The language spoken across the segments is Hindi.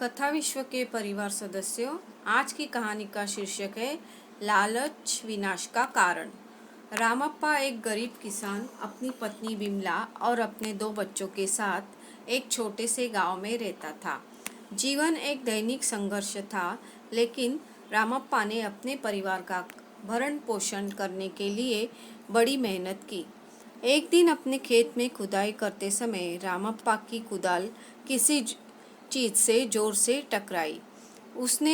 कथा विश्व के परिवार सदस्यों, आज की कहानी का शीर्षक है लालच विनाश का कारण। रामप्पा एक गरीब किसान अपनी पत्नी बिमला और अपने 2 बच्चों के साथ एक छोटे से गांव में रहता था। जीवन एक दैनिक संघर्ष था, लेकिन रामप्पा ने अपने परिवार का भरण पोषण करने के लिए बड़ी मेहनत की। एक दिन अपने खेत में खुदाई करते समय रामप्पा की कुदाल किसी चीज से जोर से टकराई। उसने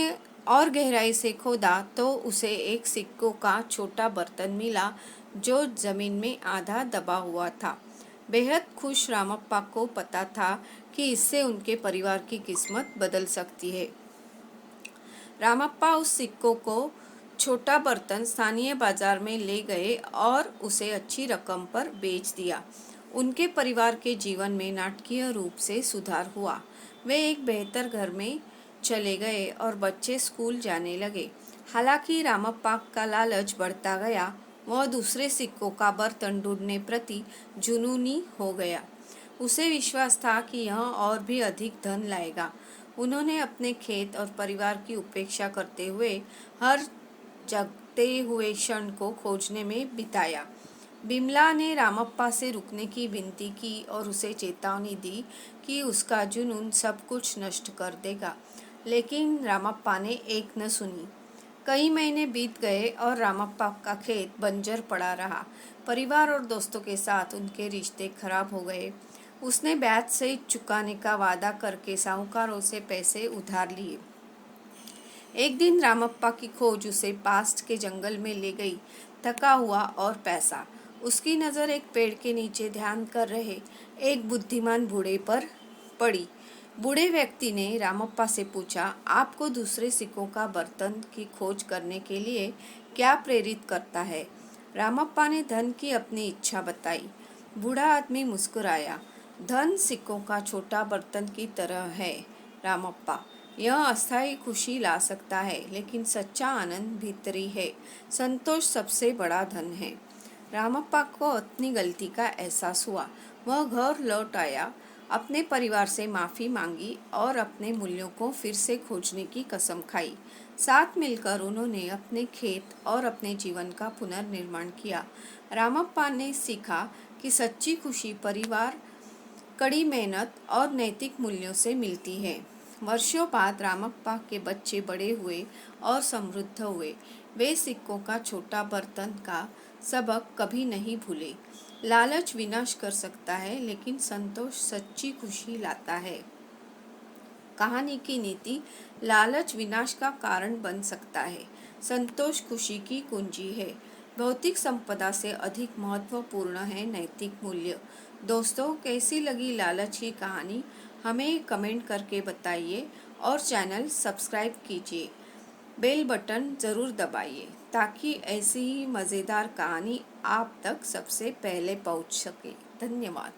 और गहराई से खोदा तो उसे एक सिक्कों का छोटा बर्तन मिला जो जमीन में आधा दबा हुआ था। बेहद खुश रामप्पा को पता था कि इससे उनके परिवार की किस्मत बदल सकती है। रामप्पा उस सिक्कों को छोटा बर्तन स्थानीय बाजार में ले गए और उसे अच्छी रकम पर बेच दिया। उनके परिवार के जीवन में नाटकीय रूप से सुधार हुआ। वे एक बेहतर घर में चले गए और बच्चे स्कूल जाने लगे। हालांकि रामप्पा का लालच बढ़ता गया। वह दूसरे सिक्कों का बर्तन ढूंढने प्रति जुनूनी हो गया। उसे विश्वास था कि यह और भी अधिक धन लाएगा। उन्होंने अपने खेत और परिवार की उपेक्षा करते हुए हर जगते हुए क्षण को खोजने में बिताया। बिमला ने रामप्पा से रुकने की विनती की और उसे चेतावनी दी कि उसका जुनून सब कुछ नष्ट कर देगा, लेकिन रामप्पा ने एक न सुनी। कई महीने बीत गए और रामप्पा का खेत बंजर पड़ा रहा। परिवार और दोस्तों के साथ उनके रिश्ते खराब हो गए। उसने ब्याज से चुकाने का वादा करके साहूकारों से पैसे उधार लिए। एक दिन रामप्पा की खोज उसे पास के जंगल में ले गई, थका हुआ और पैसा। उसकी नज़र एक पेड़ के नीचे ध्यान कर रहे एक बुद्धिमान बूढ़े पर पड़ी। बूढ़े व्यक्ति ने रामप्पा से पूछा, आपको दूसरे सिक्कों का बर्तन की खोज करने के लिए क्या प्रेरित करता है? रामप्पा ने धन की अपनी इच्छा बताई। बूढ़ा आदमी मुस्कुराया। धन सिक्कों का छोटा बर्तन की तरह है रामप्पा। यह अस्थायी खुशी ला सकता है, लेकिन सच्चा आनंद भीतरी है। संतोष सबसे बड़ा धन है। रामप्पा को अपनी गलती का एहसास हुआ। वह घर लौट आया, अपने परिवार से माफ़ी मांगी और अपने मूल्यों को फिर से खोजने की कसम खाई। साथ मिलकर उन्होंने अपने खेत और अपने जीवन का पुनर्निर्माण किया। रामप्पा ने सीखा कि सच्ची खुशी परिवार, कड़ी मेहनत और नैतिक मूल्यों से मिलती है। वर्षों बाद रामप्पा के बच्चे बड़े हुए और समृद्ध हुए। वे सिक्कों का छोटा बर्तन का सबक कभी नहीं भूले। लालच विनाश कर सकता है, लेकिन संतोष सच्ची खुशी लाता है। कहानी की नीति: लालच विनाश का कारण बन सकता है, संतोष खुशी की कुंजी है। भौतिक संपदा से अधिक महत्वपूर्ण है नैतिक मूल्य। दोस्तों, कैसी लगी लालच की कहानी? हमें कमेंट करके बताइए और चैनल सब्सक्राइब कीजिए। बेल बटन ज़रूर दबाइए ताकि ऐसी ही मज़ेदार कहानी आप तक सबसे पहले पहुंच सके। धन्यवाद।